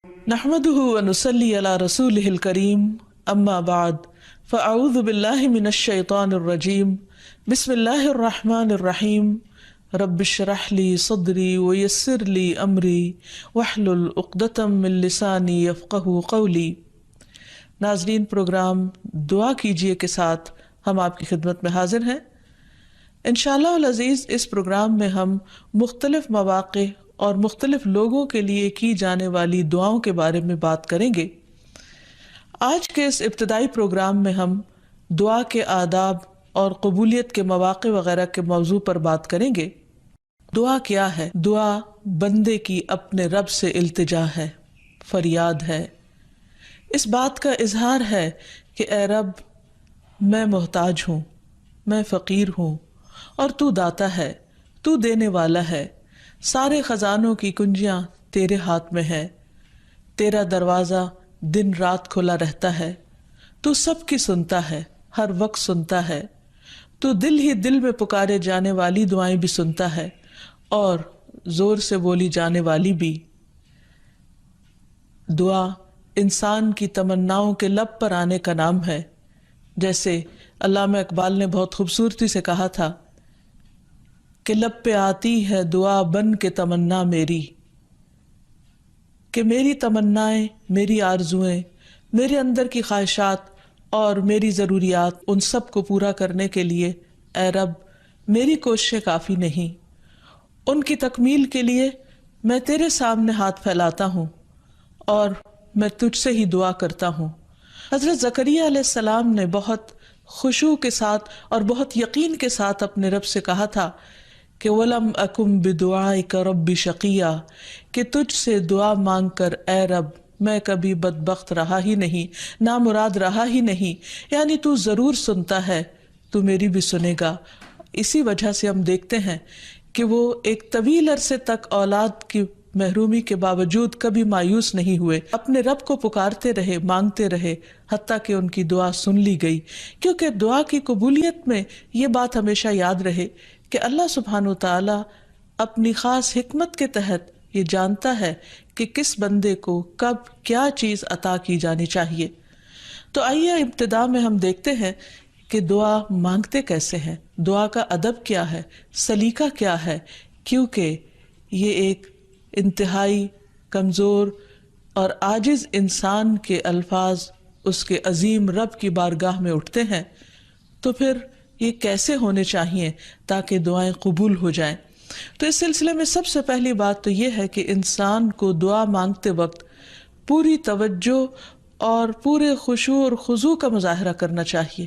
نحمده ونصلي على رسوله الكريم اما بعد فاعوذ بالله من الشيطان الرجيم بسم الله الرحمن الرحيم رب اشرح لي صدري ويسر لي امري واحلل عقدة من لساني يفقهوا قولي۔ ناظرین، پروگرام دعا کیجئے کے ساتھ ہم آپ کی خدمت میں حاضر ہیں۔ انشاءاللہ العزیز اس پروگرام میں ہم مختلف مواقع اور مختلف لوگوں کے لیے کی جانے والی دعاؤں کے بارے میں بات کریں گے۔ آج کے اس ابتدائی پروگرام میں ہم دعا کے آداب اور قبولیت کے مواقع وغیرہ کے موضوع پر بات کریں گے۔ دعا کیا ہے؟ دعا بندے کی اپنے رب سے التجا ہے، فریاد ہے، اس بات کا اظہار ہے کہ اے رب، میں محتاج ہوں، میں فقیر ہوں، اور تو داتا ہے، تو دینے والا ہے، سارے خزانوں کی کنجیاں تیرے ہاتھ میں ہے، تیرا دروازہ دن رات کھلا رہتا ہے، تو سب کی سنتا ہے، ہر وقت سنتا ہے، تو دل ہی دل میں پکارے جانے والی دعائیں بھی سنتا ہے اور زور سے بولی جانے والی بھی۔ دعا انسان کی تمناؤں کے لب پر آنے کا نام ہے، جیسے علامہ اقبال نے بہت خوبصورتی سے کہا تھا کہ لب پہ آتی ہے دعا بن کے تمنا میری، کہ میری تمنائیں، میری آرزوئیں، میرے اندر کی خواہشات اور میری ضروریات، ان سب کو پورا کرنے کے لیے اے رب میری کوششیں کافی نہیں، ان کی تکمیل کے لیے میں تیرے سامنے ہاتھ پھیلاتا ہوں اور میں تجھ سے ہی دعا کرتا ہوں۔ حضرت زکریا علیہ السلام نے بہت خشوع کے ساتھ اور بہت یقین کے ساتھ اپنے رب سے کہا تھا کہ وَلَمْ أَكُمْ بِدُعَائِكَ رَبِّ شَقِيًّا، کہ تجھ سے دعا مانگ کر اے رب میں کبھی بدبخت رہا ہی نہیں، نامراد رہا ہی نہیں، یعنی تو ضرور سنتا ہے، تو میری بھی سنے گا۔ اسی وجہ سے ہم دیکھتے ہیں کہ وہ ایک طویل عرصے تک اولاد کی محرومی کے باوجود کبھی مایوس نہیں ہوئے، اپنے رب کو پکارتے رہے، مانگتے رہے، حتیٰ کہ ان کی دعا سن لی گئی۔ کیونکہ دعا کی قبولیت میں یہ بات ہمیشہ یاد رہے کہ اللہ سبحانہ وتعالی اپنی خاص حکمت کے تحت یہ جانتا ہے کہ کس بندے کو کب کیا چیز عطا کی جانی چاہیے۔ تو آئیے ابتدا میں ہم دیکھتے ہیں کہ دعا مانگتے کیسے ہیں، دعا کا ادب کیا ہے، سلیقہ کیا ہے، کیونکہ یہ ایک انتہائی کمزور اور عاجز انسان کے الفاظ اس کے عظیم رب کی بارگاہ میں اٹھتے ہیں، تو پھر یہ کیسے ہونے چاہیے تاکہ دعائیں قبول ہو جائیں۔ تو اس سلسلے میں سب سے پہلی بات تو یہ ہے کہ انسان کو دعا مانگتے وقت پوری توجہ اور پورے خشوع اور خضوع کا مظاہرہ کرنا چاہیے،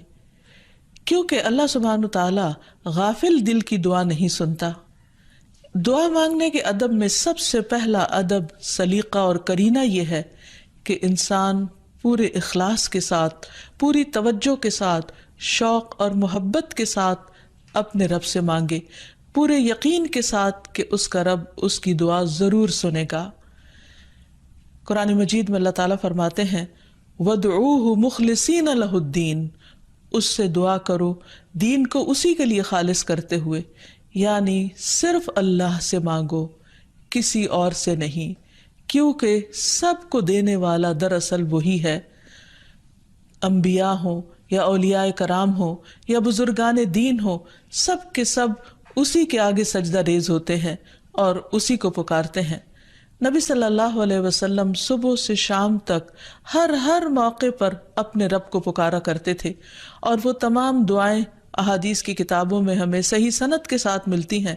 کیونکہ اللہ سبحانہ تعالیٰ غافل دل کی دعا نہیں سنتا۔ دعا مانگنے کے ادب میں سب سے پہلا ادب، سلیقہ اور کرینہ یہ ہے کہ انسان پورے اخلاص کے ساتھ، پوری توجہ کے ساتھ، شوق اور محبت کے ساتھ اپنے رب سے مانگے، پورے یقین کے ساتھ کہ اس کا رب اس کی دعا ضرور سنے گا۔ قرآن مجید میں اللہ تعالیٰ فرماتے ہیں وَادْعُوهُ مُخْلِصِينَ لَهُ الدِّينَ، اس سے دعا کرو دین کو اسی کے لیے خالص کرتے ہوئے، یعنی صرف اللہ سے مانگو، کسی اور سے نہیں، کیونکہ سب کو دینے والا دراصل وہی ہے۔ انبیاء ہوں یا اولیاء کرام ہوں یا بزرگان دین ہوں، سب کے سب اسی کے آگے سجدہ ریز ہوتے ہیں اور اسی کو پکارتے ہیں۔ نبی صلی اللہ علیہ وسلم صبح سے شام تک ہر موقع پر اپنے رب کو پکارا کرتے تھے، اور وہ تمام دعائیں احادیث کی کتابوں میں ہمیں صحیح سند کے ساتھ ملتی ہیں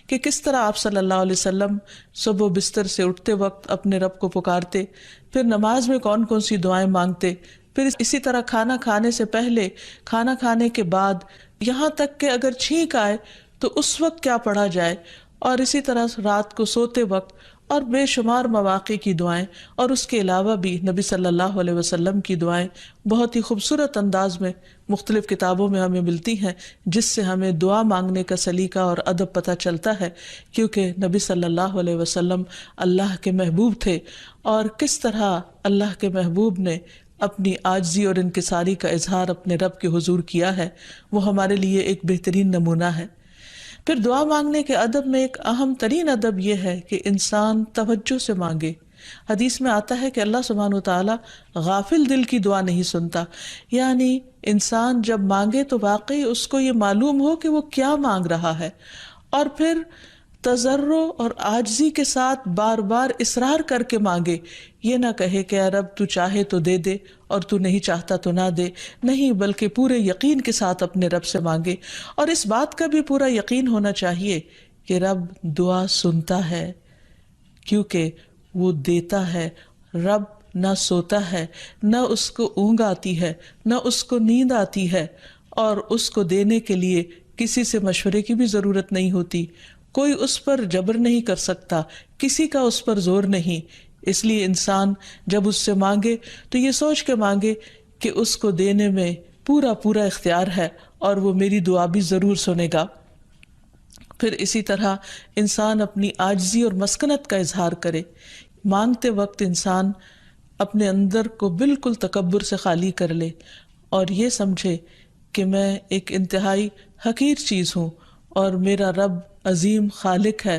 کہ کس طرح آپ صلی اللہ علیہ وسلم صبح بستر سے اٹھتے وقت اپنے رب کو پکارتے، پھر نماز میں کون کون سی دعائیں مانگتے، پھر اسی طرح کھانا کھانے سے پہلے، کھانا کھانے کے بعد، یہاں تک کہ اگر چھینک آئے تو اس وقت کیا پڑھا جائے، اور اسی طرح رات کو سوتے وقت، اور بے شمار مواقع کی دعائیں، اور اس کے علاوہ بھی نبی صلی اللہ علیہ وسلم کی دعائیں بہت ہی خوبصورت انداز میں مختلف کتابوں میں ہمیں ملتی ہیں، جس سے ہمیں دعا مانگنے کا سلیقہ اور ادب پتہ چلتا ہے، کیونکہ نبی صلی اللہ علیہ وسلم اللہ کے محبوب تھے، اور کس طرح اللہ کے محبوب نے اپنی عاجزی اور انکساری کا اظہار اپنے رب کے حضور کیا ہے، وہ ہمارے لیے ایک بہترین نمونہ ہے۔ پھر دعا مانگنے کے ادب میں ایک اہم ترین ادب یہ ہے کہ انسان توجہ سے مانگے، حدیث میں آتا ہے کہ اللہ سبحانہ وتعالی غافل دل کی دعا نہیں سنتا، یعنی انسان جب مانگے تو واقعی اس کو یہ معلوم ہو کہ وہ کیا مانگ رہا ہے، اور پھر تضرع اور عاجزی کے ساتھ بار بار اصرار کر کے مانگے، یہ نہ کہے کہ اے رب تو چاہے تو دے دے اور تو نہیں چاہتا تو نہ دے، نہیں، بلکہ پورے یقین کے ساتھ اپنے رب سے مانگے، اور اس بات کا بھی پورا یقین ہونا چاہیے کہ رب دعا سنتا ہے، کیونکہ وہ دیتا ہے۔ رب نہ سوتا ہے، نہ اس کو اونگ آتی ہے، نہ اس کو نیند آتی ہے، اور اس کو دینے کے لیے کسی سے مشورے کی بھی ضرورت نہیں ہوتی، کوئی اس پر جبر نہیں کر سکتا، کسی کا اس پر زور نہیں۔ اس لیے انسان جب اس سے مانگے تو یہ سوچ کے مانگے کہ اس کو دینے میں پورا پورا اختیار ہے اور وہ میری دعا بھی ضرور سنے گا۔ پھر اسی طرح انسان اپنی عاجزی اور مسکنت کا اظہار کرے، مانگتے وقت انسان اپنے اندر کو بالکل تکبر سے خالی کر لے اور یہ سمجھے کہ میں ایک انتہائی حقیر چیز ہوں اور میرا رب عظیم خالق ہے،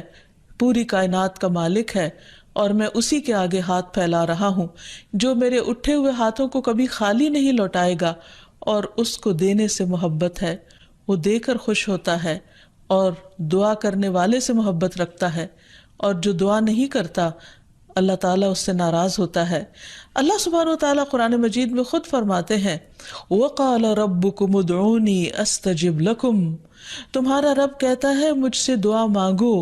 پوری کائنات کا مالک ہے، اور میں اسی کے آگے ہاتھ پھیلا رہا ہوں، جو میرے اٹھے ہوئے ہاتھوں کو کبھی خالی نہیں لوٹائے گا، اور اس کو دینے سے محبت ہے، وہ دے کر خوش ہوتا ہے اور دعا کرنے والے سے محبت رکھتا ہے، اور جو دعا نہیں کرتا اللہ تعالیٰ اس سے ناراض ہوتا ہے۔ اللہ سبحانہ وتعالیٰ قرآن مجید میں خود فرماتے ہیں وَقَالَ رَبُّكُمُ ادْعُونِي أَسْتَجِبْ لَكُمْ، تمہارا رب کہتا ہے مجھ سے دعا مانگو،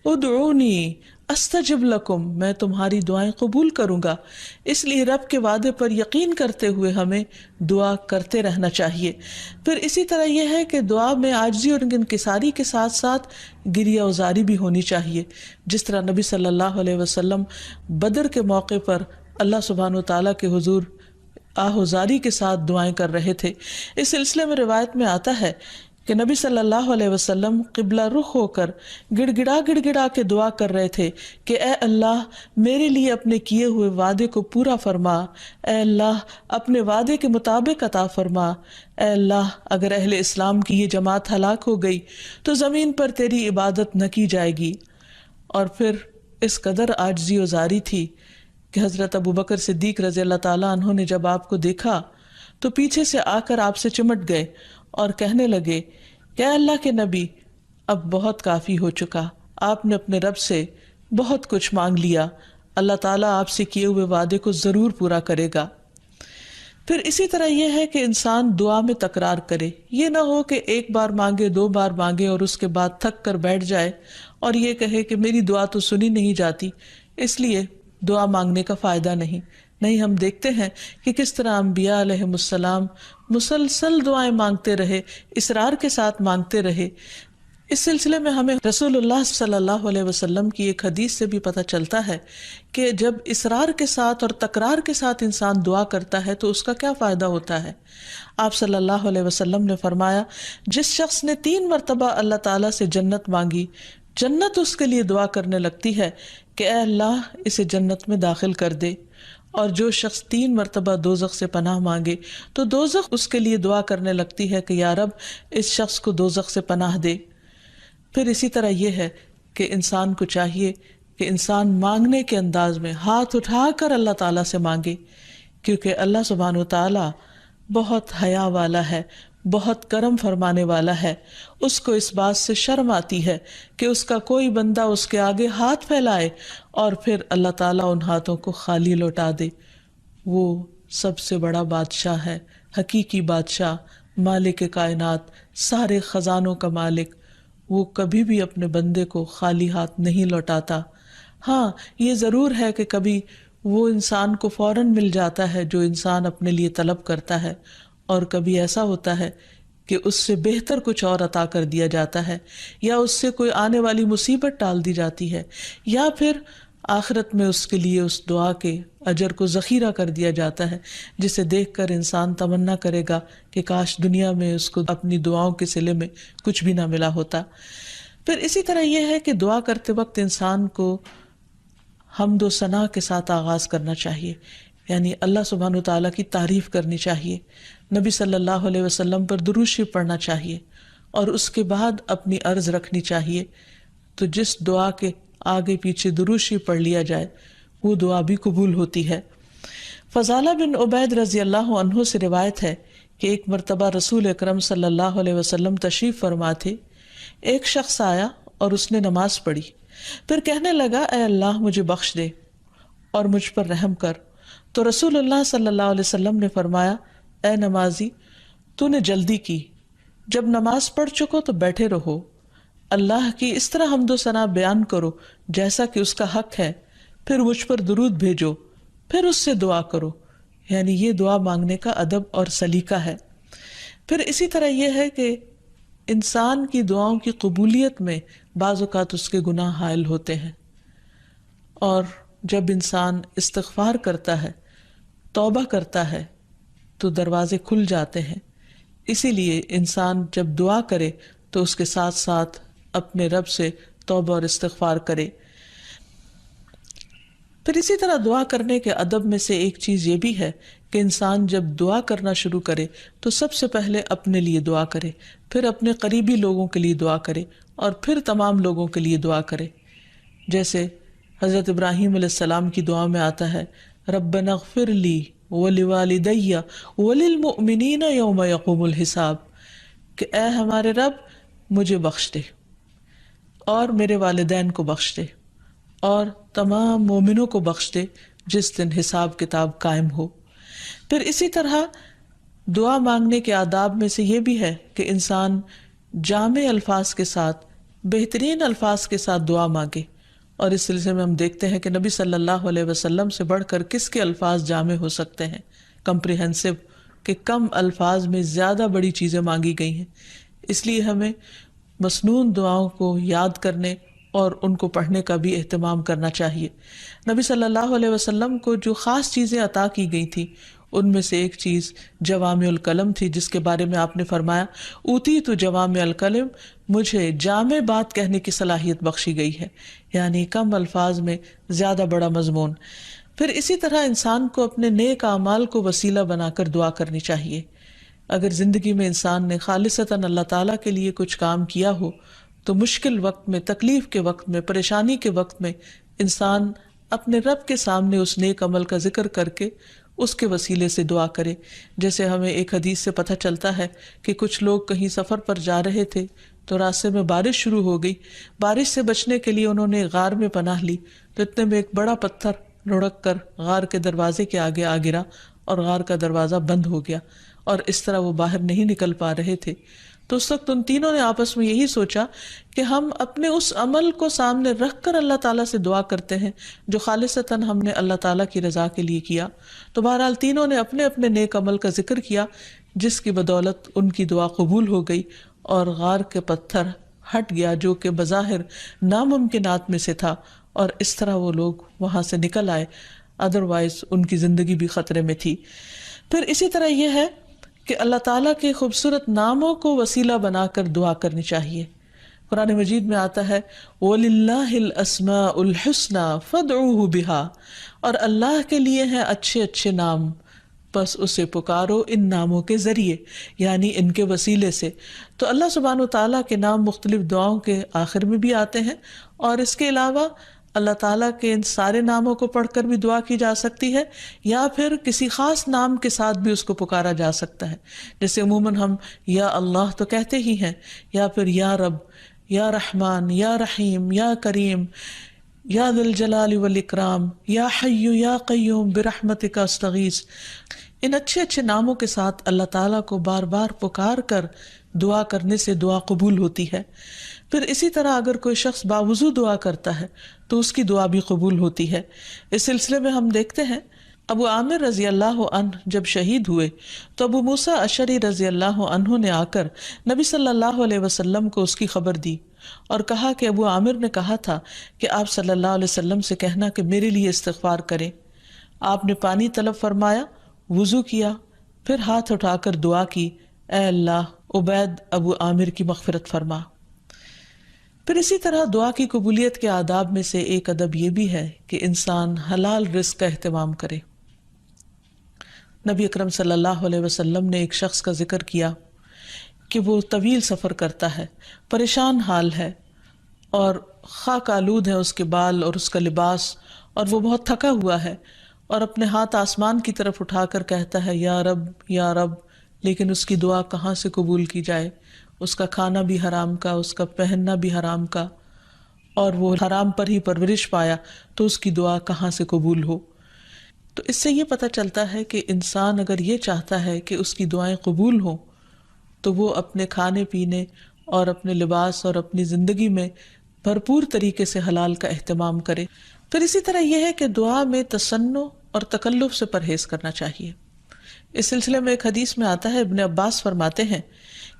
ادعونی استجب لکم، میں تمہاری دعائیں قبول کروں گا۔ اس لیے رب کے وعدے پر یقین کرتے ہوئے ہمیں دعا کرتے رہنا چاہیے۔ پھر اسی طرح یہ ہے کہ دعا میں عاجزی اور انکساری کے ساتھ ساتھ گریہ وزاری بھی ہونی چاہیے، جس طرح نبی صلی اللہ علیہ وسلم بدر کے موقع پر اللہ سبحانہ وتعالیٰ کے حضور آہوزاری کے ساتھ دعائیں کر رہے تھے۔ اس سلسلے میں روایت میں آتا ہے کہ نبی صلی اللہ علیہ وسلم قبلہ رخ ہو کر گڑ گڑا کے دعا کر رہے تھے کہ اے اللہ میرے لیے اپنے کیے ہوئے وعدے کو پورا فرما، اے اللہ اپنے وعدے کے مطابق عطا فرما، اے اللہ اگر اہل اسلام کی یہ جماعت ہلاک ہو گئی تو زمین پر تیری عبادت نہ کی جائے گی۔ اور پھر اس قدر عاجزی و زاری تھی کہ حضرت ابوبکر صدیق رضی اللہ تعالیٰ عنہ نے جب آپ کو دیکھا تو پیچھے سے آ کر آپ سے چمٹ گئے اور کہنے لگے کہ اے اللہ کے نبی اب بہت کافی ہو چکا، آپ نے اپنے رب سے بہت کچھ مانگ لیا، اللہ تعالیٰ آپ سے کیے ہوئے وعدے کو ضرور پورا کرے گا۔ پھر اسی طرح یہ ہے کہ انسان دعا میں تکرار کرے، یہ نہ ہو کہ ایک بار مانگے، دو بار مانگے اور اس کے بعد تھک کر بیٹھ جائے اور یہ کہے کہ میری دعا تو سنی نہیں جاتی، اس لیے دعا مانگنے کا فائدہ نہیں۔ ہم دیکھتے ہیں کہ کس طرح انبیاء علیہ السلام مسلسل دعائیں مانگتے رہے، اصرار کے ساتھ مانگتے رہے۔ اس سلسلے میں ہمیں رسول اللہ صلی اللہ علیہ وسلم کی ایک حدیث سے بھی پتہ چلتا ہے کہ جب اصرار کے ساتھ اور تکرار کے ساتھ انسان دعا کرتا ہے تو اس کا کیا فائدہ ہوتا ہے۔ آپ صلی اللہ علیہ وسلم نے فرمایا جس شخص نے 3 مرتبہ اللہ تعالیٰ سے جنت مانگی، جنت اس کے لیے دعا کرنے لگتی ہے کہ اے اللہ اسے جنت میں داخل کر دے، اور جو شخص 3 مرتبہ دوزخ سے پناہ مانگے تو دوزخ اس کے لیے دعا کرنے لگتی ہے کہ یا رب اس شخص کو دوزخ سے پناہ دے۔ پھر اسی طرح یہ ہے کہ انسان کو چاہیے کہ انسان مانگنے کے انداز میں ہاتھ اٹھا کر اللہ تعالیٰ سے مانگے، کیونکہ اللہ سبحانہ وتعالیٰ بہت حیا والا ہے، بہت کرم فرمانے والا ہے۔ اس کو اس بات سے شرم آتی ہے کہ اس کا کوئی بندہ اس کے آگے ہاتھ پھیلائے اور پھر اللہ تعالیٰ ان ہاتھوں کو خالی لوٹا دے۔ وہ سب سے بڑا بادشاہ ہے، حقیقی بادشاہ، مالک کائنات، سارے خزانوں کا مالک، وہ کبھی بھی اپنے بندے کو خالی ہاتھ نہیں لوٹاتا۔ ہاں یہ ضرور ہے کہ کبھی وہ انسان کو فوراً مل جاتا ہے جو انسان اپنے لیے طلب کرتا ہے، اور کبھی ایسا ہوتا ہے کہ اس سے بہتر کچھ اور عطا کر دیا جاتا ہے، یا اس سے کوئی آنے والی مصیبت ٹال دی جاتی ہے، یا پھر آخرت میں اس کے لیے اس دعا کے اجر کو ذخیرہ کر دیا جاتا ہے، جسے دیکھ کر انسان تمنا کرے گا کہ کاش دنیا میں اس کو اپنی دعاؤں کے صلے میں کچھ بھی نہ ملا ہوتا۔ پھر اسی طرح یہ ہے کہ دعا کرتے وقت انسان کو حمد و ثنا کے ساتھ آغاز کرنا چاہیے، یعنی اللہ سبحانہ وتعالیٰ کی تعریف کرنی چاہیے، نبی صلی اللہ علیہ وسلم پر درود شریف پڑھنا چاہیے، اور اس کے بعد اپنی عرض رکھنی چاہیے۔ تو جس دعا کے آگے پیچھے درود شریف پڑھ لیا جائے وہ دعا بھی قبول ہوتی ہے۔ فضالہ بن عبید رضی اللہ عنہ سے روایت ہے کہ ایک مرتبہ رسول اکرم صلی اللہ علیہ وسلم تشریف فرما تھے۔ ایک شخص آیا اور اس نے نماز پڑھی، پھر کہنے لگا اے اللہ مجھے بخش دے اور مجھ پر رحم کر۔ تو رسول اللہ صلی اللہ علیہ وسلم نے فرمایا اے نمازی تو نے جلدی کی، جب نماز پڑھ چکو تو بیٹھے رہو، اللہ کی اس طرح حمد و ثنا بیان کرو جیسا کہ اس کا حق ہے، پھر مجھ پر درود بھیجو، پھر اس سے دعا کرو۔ یعنی یہ دعا مانگنے کا ادب اور سلیقہ ہے۔ پھر اسی طرح یہ ہے کہ انسان کی دعاؤں کی قبولیت میں بعض اوقات اس کے گناہ حائل ہوتے ہیں، اور جب انسان استغفار کرتا ہے، توبہ کرتا ہے تو دروازے کھل جاتے ہیں۔ اسی لیے انسان جب دعا کرے تو اس کے ساتھ ساتھ اپنے رب سے توبہ اور استغفار کرے۔ پھر اسی طرح دعا کرنے کے ادب میں سے ایک چیز یہ بھی ہے کہ انسان جب دعا کرنا شروع کرے تو سب سے پہلے اپنے لیے دعا کرے، پھر اپنے قریبی لوگوں کے لیے دعا کرے، اور پھر تمام لوگوں کے لیے دعا کرے۔ جیسے حضرت ابراہیم علیہ السلام کی دعا میں آتا ہے ربنا اغفر لی ولوالدی وللمؤمنین یوم یقوم الحساب، کہ اے ہمارے رب مجھے بخش دے اور میرے والدین کو بخش دے اور تمام مومنوں کو بخش دے جس دن حساب کتاب قائم ہو۔ پھر اسی طرح دعا مانگنے کے آداب میں سے یہ بھی ہے کہ انسان جامع الفاظ کے ساتھ، بہترین الفاظ کے ساتھ دعا مانگے، اور اس سلسلے میں ہم دیکھتے ہیں کہ نبی صلی اللہ علیہ وسلم سے بڑھ کر کس کے الفاظ جامع ہو سکتے ہیں، کمپریہنسو، کہ کم الفاظ میں زیادہ بڑی چیزیں مانگی گئی ہیں۔ اس لیے ہمیں مسنون دعاؤں کو یاد کرنے اور ان کو پڑھنے کا بھی اہتمام کرنا چاہیے۔ نبی صلی اللہ علیہ وسلم کو جو خاص چیزیں عطا کی گئی تھی ان میں سے ایک چیز جوامع الکلم تھی، جس کے بارے میں آپ نے فرمایا اوتیت جوامع الکلم، مجھے جامع بات کہنے کی صلاحیت بخشی گئی ہے، یعنی کم الفاظ میں زیادہ بڑا مضمون۔ پھر اسی طرح انسان کو اپنے نیک اعمال کو وسیلہ بنا کر دعا کرنی چاہیے۔ اگر زندگی میں انسان نے خالصتاً اللہ تعالیٰ کے لیے کچھ کام کیا ہو تو مشکل وقت میں، تکلیف کے وقت میں، پریشانی کے وقت میں انسان اپنے رب کے سامنے اس نیک عمل کا ذکر کر کے اس کے وسیلے سے دعا کرے۔ جیسے ہمیں ایک حدیث سے پتہ چلتا ہے کہ کچھ لوگ کہیں سفر پر جا رہے تھے تو راستے میں بارش شروع ہو گئی، بارش سے بچنے کے لیے انہوں نے غار میں پناہ لی، تو اتنے میں ایک بڑا پتھر لڑک کر غار کے دروازے کے آگے آ گرا اور غار کا دروازہ بند ہو گیا، اور اس طرح وہ باہر نہیں نکل پا رہے تھے۔ تو اس وقت ان تینوں نے آپس میں یہی سوچا کہ ہم اپنے اس عمل کو سامنے رکھ کر اللہ تعالیٰ سے دعا کرتے ہیں جو خالصتاً ہم نے اللہ تعالیٰ کی رضا کے لیے کیا۔ تو بہرحال تینوں نے اپنے اپنے نیک عمل کا ذکر کیا، جس کی بدولت ان کی دعا قبول ہو گئی اور غار کے پتھر ہٹ گیا جو کہ بظاہر ناممکنات میں سے تھا، اور اس طرح وہ لوگ وہاں سے نکل آئے، ادروائز ان کی زندگی بھی خطرے میں تھی۔ پھر اسی طرح یہ ہے کہ اللہ تعالیٰ کے خوبصورت ناموں کو وسیلہ بنا کر دعا کرنی چاہیے۔ قرآن مجید میں آتا ہے وَلِلَّهِ الْأَسْمَاءُ الْحُسْنَى فَادْعُوهُ بِهَا، اور اللہ کے لیے ہیں اچھے اچھے نام، بس اسے پکارو ان ناموں کے ذریعے، یعنی ان کے وسیلے سے۔ تو اللہ سبحانہ وتعالیٰ کے نام مختلف دعاؤں کے آخر میں بھی آتے ہیں، اور اس کے علاوہ اللہ تعالیٰ کے ان سارے ناموں کو پڑھ کر بھی دعا کی جا سکتی ہے، یا پھر کسی خاص نام کے ساتھ بھی اس کو پکارا جا سکتا ہے۔ جیسے عموماً ہم یا اللہ تو کہتے ہی ہیں، یا پھر یا رب، یا رحمان، یا رحیم، یا کریم، یا ذی الجلال والاکرام، یا حی یا قیوم برحمتک استغیث۔ ان اچھے اچھے ناموں کے ساتھ اللہ تعالیٰ کو بار بار پکار کر دعا کرنے سے دعا قبول ہوتی ہے۔ پھر اسی طرح اگر کوئی شخص باوضو دعا کرتا ہے تو اس کی دعا بھی قبول ہوتی ہے۔ اس سلسلے میں ہم دیکھتے ہیں ابو عامر رضی اللہ عنہ جب شہید ہوئے تو ابو موسیٰ اشعری رضی اللہ عنہ نے آ کر نبی صلی اللہ علیہ وسلم کو اس کی خبر دی اور کہا کہ ابو عامر نے کہا تھا کہ آپ صلی اللہ علیہ وسلم سے کہنا کہ میرے لیے استغفار کریں۔ آپ نے پانی طلب فرمایا، وضو کیا، پھر ہاتھ اٹھا کر دعا کی، اے اللہ عبید ابو عامر کی مغفرت فرما۔ پھر اسی طرح دعا کی قبولیت کے آداب میں سے ایک ادب یہ بھی ہے کہ انسان حلال رزق کا اہتمام کرے۔ نبی اکرم صلی اللہ علیہ وسلم نے ایک شخص کا ذکر کیا کہ وہ طویل سفر کرتا ہے، پریشان حال ہے اور خاک آلود ہے اس کے بال اور اس کا لباس، اور وہ بہت تھکا ہوا ہے اور اپنے ہاتھ آسمان کی طرف اٹھا کر کہتا ہے یا رب یا رب، لیکن اس کی دعا کہاں سے قبول کی جائے؟ اس کا کھانا بھی حرام کا، اس کا پہننا بھی حرام کا، اور وہ حرام پر ہی پرورش پایا، تو اس کی دعا کہاں سے قبول ہو؟ تو اس سے یہ پتہ چلتا ہے کہ انسان اگر یہ چاہتا ہے کہ اس کی دعائیں قبول ہوں تو وہ اپنے کھانے پینے اور اپنے لباس اور اپنی زندگی میں بھرپور طریقے سے حلال کا اہتمام کرے۔ پھر اسی طرح یہ ہے کہ دعا میں تصنع اور تکلف سے پرہیز کرنا چاہیے۔ اس سلسلے میں ایک حدیث میں آتا ہے، ابن عباس فرماتے ہیں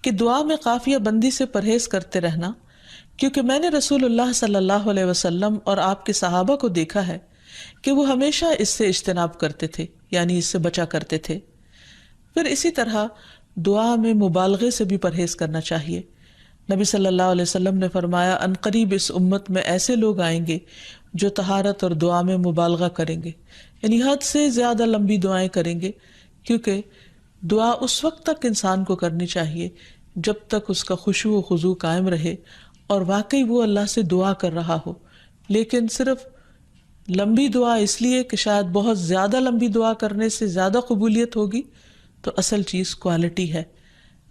کہ دعا میں قافیہ بندی سے پرہیز کرتے رہنا، کیونکہ میں نے رسول اللہ صلی اللہ علیہ وسلم اور آپ کے صحابہ کو دیکھا ہے کہ وہ ہمیشہ اس سے اجتناب کرتے تھے، یعنی اس سے بچا کرتے تھے۔ پھر اسی طرح دعا میں مبالغے سے بھی پرہیز کرنا چاہیے۔ نبی صلی اللہ علیہ وسلم نے فرمایا عنقریب اس امت میں ایسے لوگ آئیں گے جو طہارت اور دعا میں مبالغہ کریں گے، یعنی حد سے زیادہ لمبی دعائیں کریں گے، کیونکہ دعا اس وقت تک انسان کو کرنی چاہیے جب تک اس کا خشوع و خضوع قائم رہے اور واقعی وہ اللہ سے دعا کر رہا ہو۔ لیکن صرف لمبی دعا اس لیے کہ شاید بہت زیادہ لمبی دعا کرنے سے زیادہ قبولیت ہوگی، تو اصل چیز کوالٹی ہے۔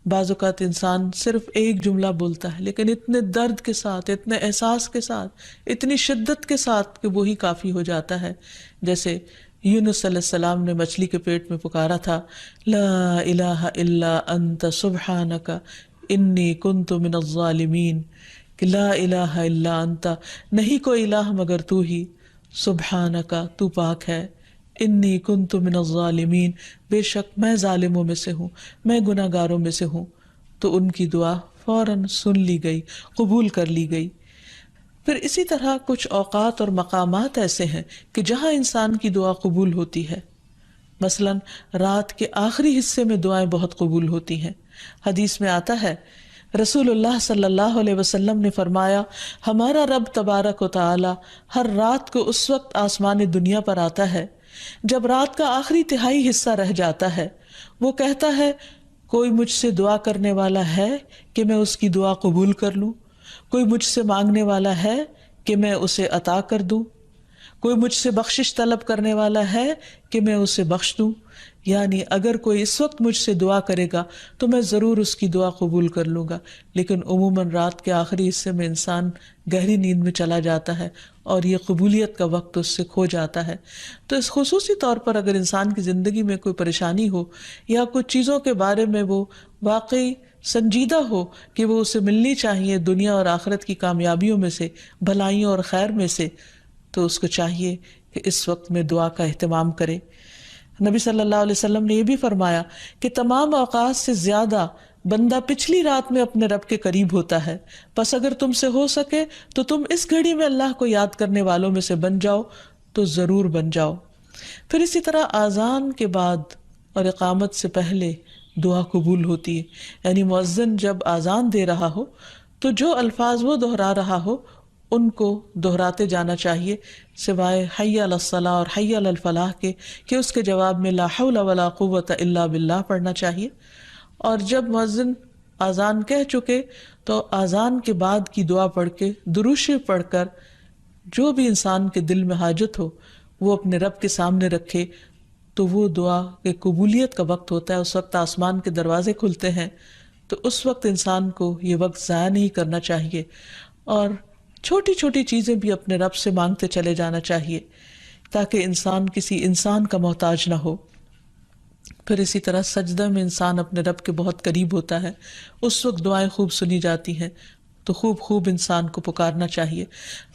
بعض اوقات انسان صرف ایک جملہ بولتا ہے لیکن اتنے درد کے ساتھ، اتنے احساس کے ساتھ، اتنی شدت کے ساتھ کہ وہی کافی ہو جاتا ہے۔ جیسے یونس علیہ السلام نے مچھلی کے پیٹ میں پکارا تھا، لا الہ الا انت سبحانک انی کنت من الظالمین، کہ لا الہ الا انت، نہیں کوئی الہ مگر تو ہی، سبحانک تو پاک ہے، انی کنت من الظالمین بے شک میں ظالموں میں سے ہوں، میں گناہ گاروں میں سے ہوں۔ تو ان کی دعا فوراً سن لی گئی، قبول کر لی گئی۔ پھر اسی طرح کچھ اوقات اور مقامات ایسے ہیں کہ جہاں انسان کی دعا قبول ہوتی ہے، مثلاً رات کے آخری حصے میں دعائیں بہت قبول ہوتی ہیں۔ حدیث میں آتا ہے رسول اللہ صلی اللہ علیہ وسلم نے فرمایا ہمارا رب تبارک و تعالی ہر رات کو اس وقت آسمان دنیا پر آتا ہے جب رات کا آخری تہائی حصہ رہ جاتا ہے، وہ کہتا ہے کوئی مجھ سے دعا کرنے والا ہے کہ میں اس کی دعا قبول کر لوں، کوئی مجھ سے مانگنے والا ہے کہ میں اسے عطا کر دوں، کوئی مجھ سے بخشش طلب کرنے والا ہے کہ میں اسے بخش دوں، یعنی اگر کوئی اس وقت مجھ سے دعا کرے گا تو میں ضرور اس کی دعا قبول کر لوں گا۔ لیکن عموماً رات کے آخری حصے میں انسان گہری نیند میں چلا جاتا ہے اور یہ قبولیت کا وقت اس سے کھو جاتا ہے۔ تو اس خصوصی طور پر اگر انسان کی زندگی میں کوئی پریشانی ہو یا کچھ چیزوں کے بارے میں وہ واقعی سنجیدہ ہو کہ وہ اسے ملنی چاہیے دنیا اور آخرت کی کامیابیوں میں سے، بھلائیوں اور خیر میں سے، تو اس کو چاہیے کہ اس وقت میں دعا کا اہتمام کرے۔ نبی صلی اللہ علیہ وسلم نے یہ بھی فرمایا کہ تمام اوقات سے زیادہ بندہ پچھلی رات میں اپنے رب کے قریب ہوتا ہے، پس اگر تم سے ہو سکے تو تم اس گھڑی میں اللہ کو یاد کرنے والوں میں سے بن جاؤ تو ضرور بن جاؤ۔ پھر اسی طرح آذان کے بعد اور اقامت سے پہلے دعا قبول ہوتی ہے، یعنی مؤذن جب آذان دے رہا ہو تو جو الفاظ وہ دہرا رہا ہو ان کو دہراتے جانا چاہیے، سوائے حی علی الصلاح اور حی علی الفلاح کے، کہ اس کے جواب میں لا حول ولا قوت الا باللہ پڑھنا چاہیے۔ اور جب مؤذن آذان کہہ چکے تو آذان کے بعد کی دعا پڑھ کے، درود شریف پڑھ کر، جو بھی انسان کے دل میں حاجت ہو وہ اپنے رب کے سامنے رکھے، تو وہ دعا کے قبولیت کا وقت ہوتا ہے، اس وقت آسمان کے دروازے کھلتے ہیں۔ تو اس وقت انسان کو یہ وقت ضائع نہیں کرنا چاہیے اور چھوٹی چھوٹی چیزیں بھی اپنے رب سے مانگتے چلے جانا چاہیے تاکہ انسان کسی انسان کا محتاج نہ ہو۔ پھر اسی طرح سجدہ میں انسان اپنے رب کے بہت قریب ہوتا ہے، اس وقت دعائیں خوب سنی جاتی ہیں، تو خوب انسان کو پکارنا چاہیے۔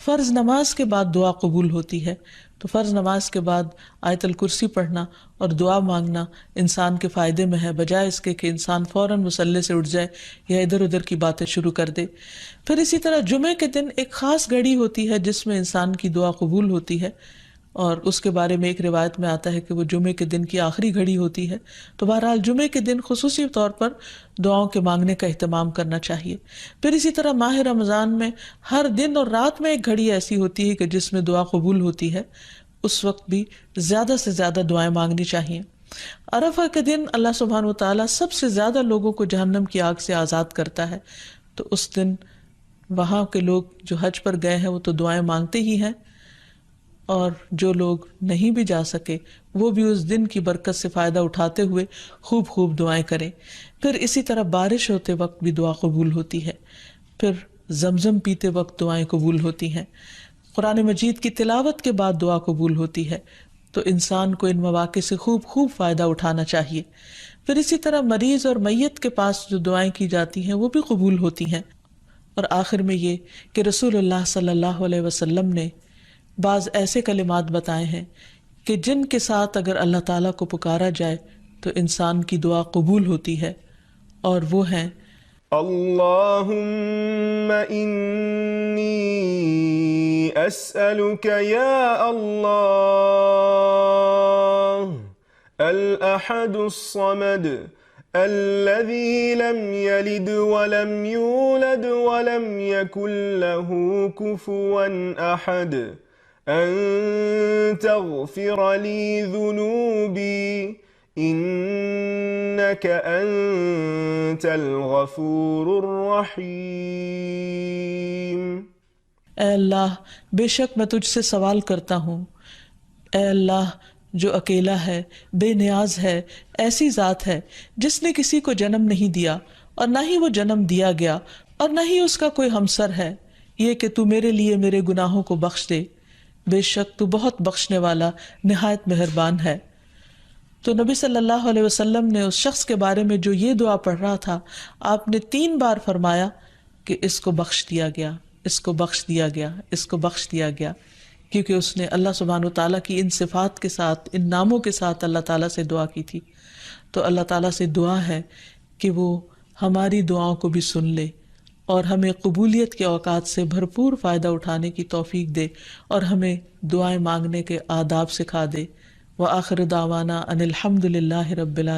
فرض نماز کے بعد دعا قبول ہوتی ہے، تو فرض نماز کے بعد آیت الکرسی پڑھنا اور دعا مانگنا انسان کے فائدے میں ہے، بجائے اس کے کہ انسان فوراً مصلی سے اٹھ جائے یا ادھر ادھر کی باتیں شروع کر دے۔ پھر اسی طرح جمعے کے دن ایک خاص گھڑی ہوتی ہے جس میں انسان کی دعا قبول ہوتی ہے، اور اس کے بارے میں ایک روایت میں آتا ہے کہ وہ جمعے کے دن کی آخری گھڑی ہوتی ہے۔ تو بہرحال جمعے کے دن خصوصی طور پر دعاؤں کے مانگنے کا اہتمام کرنا چاہیے۔ پھر اسی طرح ماہ رمضان میں ہر دن اور رات میں ایک گھڑی ایسی ہوتی ہے کہ جس میں دعا قبول ہوتی ہے، اس وقت بھی زیادہ سے زیادہ دعائیں مانگنی چاہیے۔ عرفہ کے دن اللہ سبحانہ و تعالیٰ سب سے زیادہ لوگوں کو جہنم کی آگ سے آزاد کرتا ہے، تو اس دن وہاں کے لوگ جو حج پر گئے ہیں وہ تو دعائیں مانگتے ہی ہیں، اور جو لوگ نہیں بھی جا سکے وہ بھی اس دن کی برکت سے فائدہ اٹھاتے ہوئے خوب خوب دعائیں کریں۔ پھر اسی طرح بارش ہوتے وقت بھی دعا قبول ہوتی ہے، پھر زمزم پیتے وقت دعائیں قبول ہوتی ہیں، قرآن مجید کی تلاوت کے بعد دعا قبول ہوتی ہے۔ تو انسان کو ان مواقع سے خوب خوب فائدہ اٹھانا چاہیے۔ پھر اسی طرح مریض اور میت کے پاس جو دعائیں کی جاتی ہیں وہ بھی قبول ہوتی ہیں۔ اور آخر میں یہ کہ رسول اللہ صلی اللہ علیہ وسلم نے بعض ایسے کلمات بتائے ہیں کہ جن کے ساتھ اگر اللہ تعالیٰ کو پکارا جائے تو انسان کی دعا قبول ہوتی ہے، اور وہ ہیں اللہم انی اسألک یا اللہ الاحد الصمد الذي لم يلد ولم يولد ولم يكن له كفوا أحد أن تغفر لي ذنوبي إنك أنت الغفور الرحيم۔ اے اللہ بے شک میں تجھ سے سوال کرتا ہوں، اے اللہ جو اکیلا ہے، بے نیاز ہے، ایسی ذات ہے جس نے کسی کو جنم نہیں دیا اور نہ ہی وہ جنم دیا گیا اور نہ ہی اس کا کوئی ہمسر ہے، یہ کہ تو میرے لیے میرے گناہوں کو بخش دے، بے شک تو بہت بخشنے والا نہایت مہربان ہے۔ تو نبی صلی اللہ علیہ وسلم نے اس شخص کے بارے میں جو یہ دعا پڑھ رہا تھا، آپ نے 3 بار فرمایا کہ اس کو بخش دیا گیا، اس کو بخش دیا گیا، اس کو بخش دیا گیا، کیونکہ اس نے اللہ سبحانہ وتعالیٰ کی ان صفات کے ساتھ، ان ناموں کے ساتھ اللہ تعالیٰ سے دعا کی تھی۔ تو اللہ تعالیٰ سے دعا ہے کہ وہ ہماری دعاؤں کو بھی سن لے اور ہمیں قبولیت کے اوقات سے بھرپور فائدہ اٹھانے کی توفیق دے اور ہمیں دعائیں مانگنے کے آداب سکھا دے۔ وآخر دعوانا ان الحمد للہ رب العالمین۔